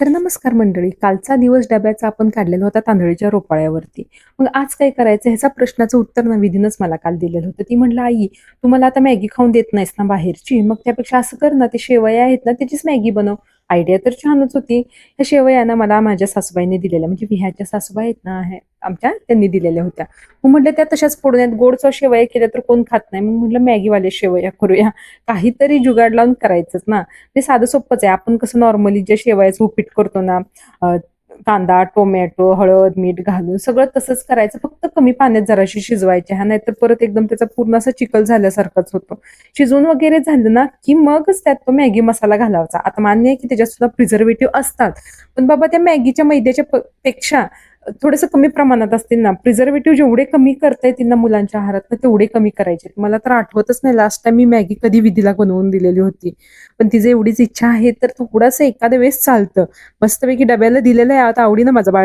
तर नमस्कार मंडळी. कालचा दिवस डब्याचा आपण काढलेला होता तांदळीच्या रोपाळ्यावरती. मग आज काय करायचं ह्याचा प्रश्नाचं उत्तर ना विधीनच मला काल दिलेलं होतं. ती म्हटलं, "आई, तू मला आता मॅगी खाऊन देत नाहीस ना बाहेरची, मग त्यापेक्षा असं कर ना, ते शेवया आहेत ना त्याचीच मॅगी बनव." आयडिया तर छानच होती. ह्या शेवया ना मला माझ्या सासूबाईंनी दिलेल्या, म्हणजे विह्याच्या सासूबाई आहेत ना आमच्या, त्यांनी दिलेल्या होत्या. मग म्हटलं त्या तशाच पडून आहेत, गोडच्या शेवया केल्या तर कोण खात नाही. मग म्हटलं मॅगीवाले शेवया करूया. काहीतरी जुगाड लावून करायचंच ना. ते साधं सोपंच आहे. आपण कसं नॉर्मली जे शेवयाचं उपीट करतो ना, अ, कांदा, टोमॅटो, हळद, मीठ घालून सगळं तसंच करायचं. फक्त कमी पाण्यात जराशी शिजवायची हां, नाहीतर परत एकदम त्याचा पूर्ण असा चिखल झाल्यासारखाच होतो. शिजवून वगैरे झालं ना, की मगच त्यात तो मॅगी मसाला घालायचा. आता मान्य आहे की त्याच्यात सुद्धा प्रिझर्व्हेटिव्ह असतात. पण बाबा त्या मॅगीच्या मैद्याच्या पेक्षा थोडंसं कमी प्रमाणात असतील ना, प्रिझर्व्हेटिव्ह जेवढे कमी करता येतील ना मुलांच्या आहारात तेवढे कमी करायचे. मला तर आठवतच नाही लास्ट टाईम मी मॅगी कधी विधीला बनवून दिलेली होती. पण तिची एवढीच इच्छा आहे तर थोडंसं एखाद्या वेळेस चालतं. मस्तपैकी डब्याला दिलेलं आहे आता आवडीनं माझं बाळ